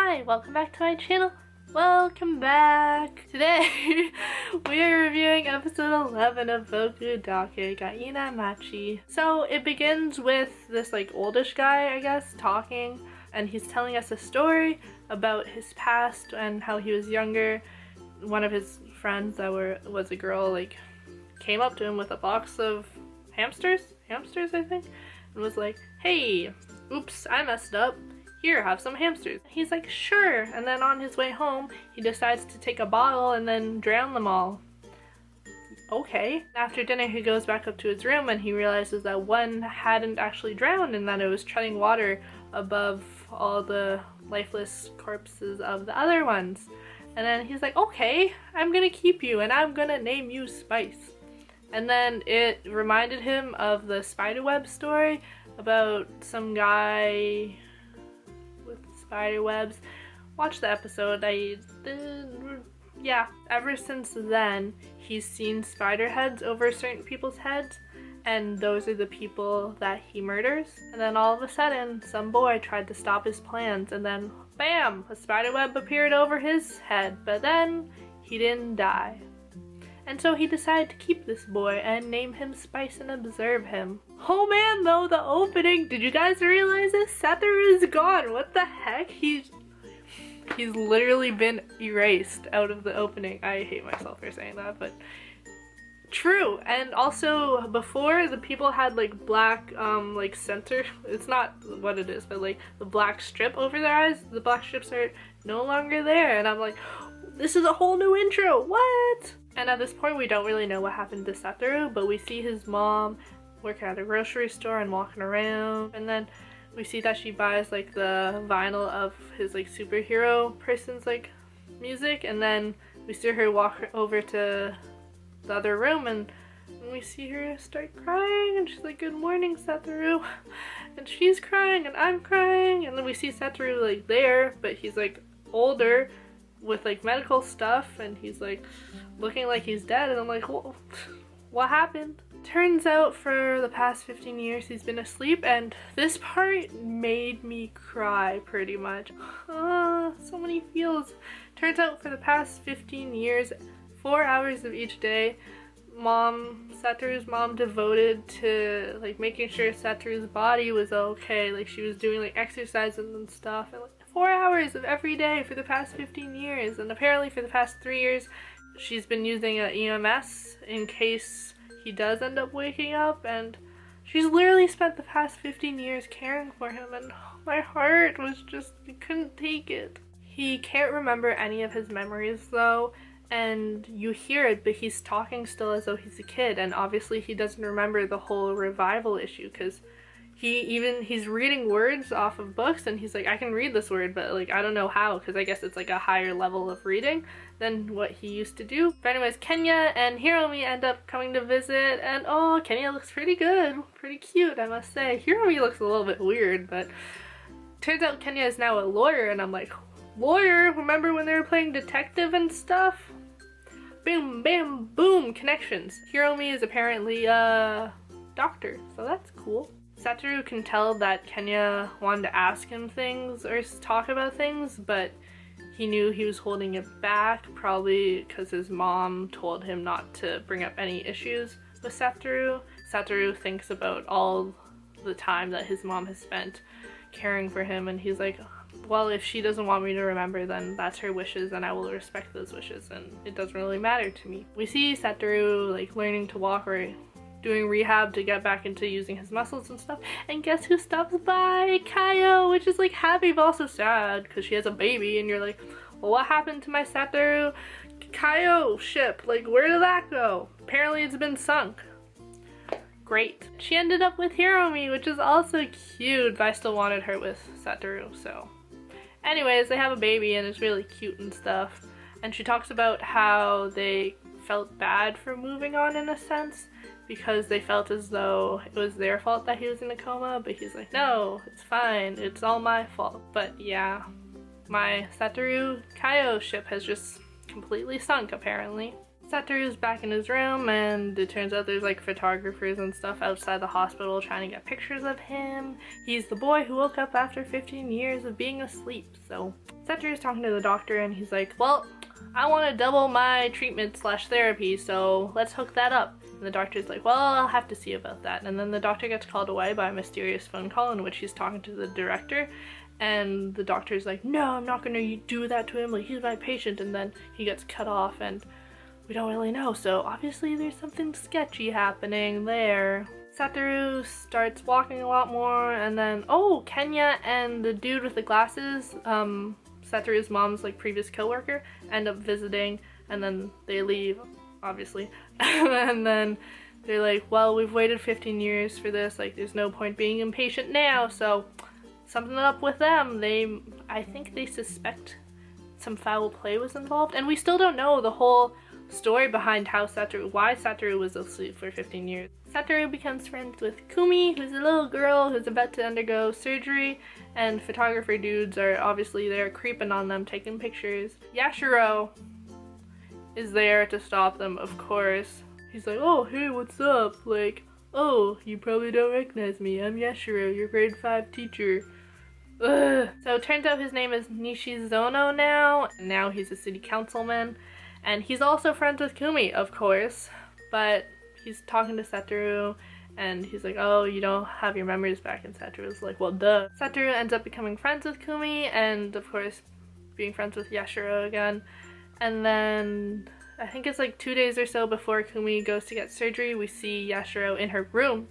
Hi, welcome back to my channel. Welcome back. Today we are reviewing episode 11 of Boku dake got Inai Machi. So it begins with this like oldish guy, I guess, talking, and he's telling us a story about his past and how he was younger. One of his friends that was a girl like came up to him with a box of hamsters I think, and was like, hey, oops, I messed up. Here, have some hamsters. He's like, sure. And then on his way home, he decides to take a bottle and then drown them all. Okay. After dinner, he goes back up to his room and he realizes that one hadn't actually drowned and that it was treading water above all the lifeless corpses of the other ones. And then he's like, okay, I'm gonna keep you and I'm gonna name you Spice. And then it reminded him of the spiderweb story about some guy with spider webs. Watch the episode. Yeah, ever since then he's seen spider heads over certain people's heads, and those are the people that he murders. And then all of a sudden some boy tried to stop his plans, and then bam, a spider web appeared over his head, but then he didn't die. And so he decided to keep this boy and name him Spice and observe him. Oh man, though, the opening, did you guys realize this? Satoru is gone. What the heck? He's literally been erased out of the opening. I hate myself for saying that, but true. And also before, the people had like black like center, it's not what it is, but like the black strip over their eyes. The black strips are no longer there, and I'm like, this is a whole new intro. What? And at this point we don't really know what happened to Satoru, but we see his mom working at a grocery store and walking around, and then we see that she buys like the vinyl of his like superhero person's like music, and then we see her walk over to the other room and we see her start crying, and she's like, good morning, Satoru. And she's crying and I'm crying, and then we see Satoru like there, but he's like older with like medical stuff, and he's like looking like he's dead, and I'm like, what happened? Turns out for the past 15 years he's been asleep, and this part made me cry pretty much. So many feels. Turns out for the past 15 years, 4 hours of each day, Satoru's mom devoted to like making sure Satoru's body was okay. Like she was doing like exercises and stuff, and like 4 hours of every day for the past 15 years. And apparently for the past 3 years she's been using an EMS in case he does end up waking up, and she's literally spent the past 15 years caring for him, and my heart was just, I couldn't take it. He can't remember any of his memories though, and you hear it, but he's talking still as though he's a kid, and obviously he doesn't remember the whole revival issue, because he's reading words off of books, and he's like, I can read this word, but like I don't know how, because I guess it's like a higher level of reading than what he used to do. But anyways, Kenya and Hiromi end up coming to visit, and oh, Kenya looks pretty good, pretty cute, I must say. Hiromi looks a little bit weird, but turns out Kenya is now a lawyer, and I'm like, lawyer? Remember when they were playing detective and stuff? Boom, bam, boom, connections. Hiromi is apparently a doctor, so that's cool. Satoru can tell that Kenya wanted to ask him things or talk about things, but he knew he was holding it back, probably because his mom told him not to bring up any issues with Satoru. Satoru thinks about all the time that his mom has spent caring for him, and he's like, well, if she doesn't want me to remember, then that's her wishes and I will respect those wishes, and it doesn't really matter to me. We see Satoru like learning to walk or doing rehab to get back into using his muscles and stuff, and guess who stops by? Kayo, which is like happy but also sad because she has a baby, and you're like, well, what happened to my Satoru Kayo ship? Like, where did that go? Apparently it's been sunk. Great. She ended up with Hiromi, which is also cute, but I still wanted her with Satoru, so. Anyways, they have a baby and it's really cute and stuff, and she talks about how they felt bad for moving on in a sense, because they felt as though it was their fault that he was in a coma, but he's like, no, it's fine, it's all my fault. But yeah, my Satoru Kayo ship has just completely sunk apparently. Satoru's back in his room, and it turns out there's like photographers and stuff outside the hospital trying to get pictures of him. He's the boy who woke up after 15 years of being asleep. So Satoru's talking to the doctor, and he's like, well, I want to double my treatment / therapy, so let's hook that up. And the doctor's like, well, I'll have to see about that. And then the doctor gets called away by a mysterious phone call in which he's talking to the director. And the doctor's like, no, I'm not gonna do that to him, like, he's my patient. And then he gets cut off, and we don't really know, so obviously there's something sketchy happening there. Satoru starts walking a lot more, and then, oh, Kenya and the dude with the glasses, Satoru's mom's like previous coworker, end up visiting, and then they leave, obviously. And then they're like, well, we've waited 15 years for this, like, there's no point being impatient now, so something up with them. I think they suspect some foul play was involved, and we still don't know the whole story behind why Satoru was asleep for 15 years. Satoru becomes friends with Kumi, who's a little girl who's about to undergo surgery, and photographer dudes are obviously there creeping on them, taking pictures. Yashiro is there to stop them, of course. He's like, oh, hey, what's up? Like, oh, you probably don't recognize me. I'm Yashiro, your grade 5 teacher. Ugh. So it turns out his name is Nishizono now, and now he's a city councilman. And he's also friends with Kumi, of course, but he's talking to Satoru, and he's like, oh, you don't have your memories back, and Satoru's like, well, duh. Satoru ends up becoming friends with Kumi, and of course, being friends with Yashiro again. And then, I think it's like 2 days or so before Kumi goes to get surgery, we see Yashiro in her room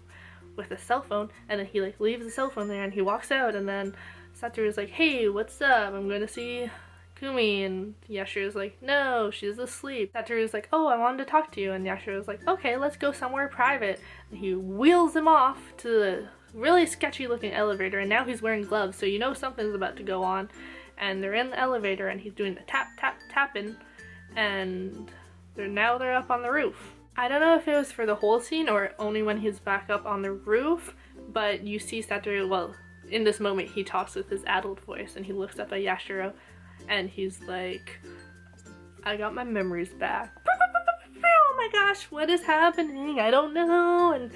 with a cell phone, and then he like leaves the cell phone there, and he walks out, and then Satoru's like, hey, what's up? I'm gonna see Kumi, and Yashiro's like, no, she's asleep. Satoru's like, oh, I wanted to talk to you, and Yashiro's like, okay, let's go somewhere private. And he wheels him off to the really sketchy looking elevator, and now he's wearing gloves, so you know something's about to go on. And they're in the elevator, and he's doing the tapping, and they're up on the roof. I don't know if it was for the whole scene or only when he's back up on the roof, but you see Satoru, well, in this moment he talks with his adult voice, and he looks up at Yashiro, and he's like, I got my memories back. Oh my gosh, what is happening? I don't know. And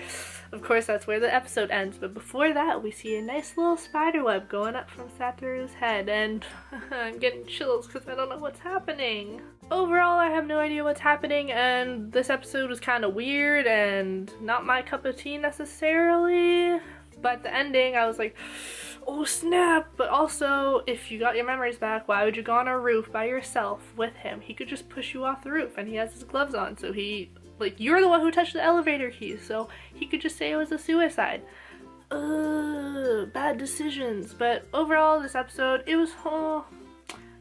of course that's where the episode ends, but before that we see a nice little spider web going up from Satoru's head, and I'm getting chills because I don't know what's happening. Overall, I have no idea what's happening, and this episode was kind of weird and not my cup of tea necessarily, but the ending I was like, oh snap. But also, if you got your memories back, why would you go on a roof by yourself with him? He could just push you off the roof, and he has his gloves on, so he, like, you're the one who touched the elevator keys, so he could just say it was a suicide. Bad decisions. But overall, this episode, it was,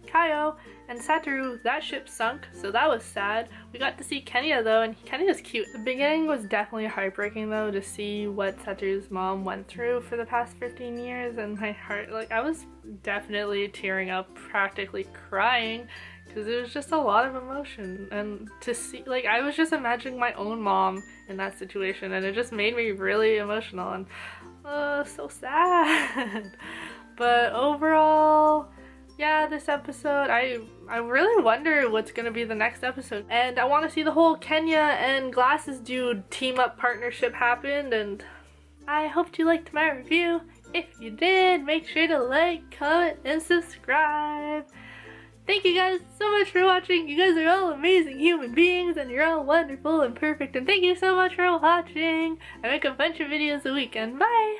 Kaio and Satoru, that ship sunk, so that was sad. We got to see Kenya though, and Kenya's cute. The beginning was definitely heartbreaking though, to see what Satoru's mom went through for the past 15 years, and my heart, like, I was definitely tearing up, practically crying, because it was just a lot of emotion. And to see, like, I was just imagining my own mom in that situation, and it just made me really emotional, and so sad. But overall, yeah, this episode, I really wonder what's gonna be the next episode. And I want to see the whole Kenya and Glasses Dude team up partnership happen, and I hope you liked my review. If you did, make sure to like, comment, and subscribe. Thank you guys so much for watching. You guys are all amazing human beings, and you're all wonderful and perfect, and thank you so much for watching. I make a bunch of videos a week, and bye!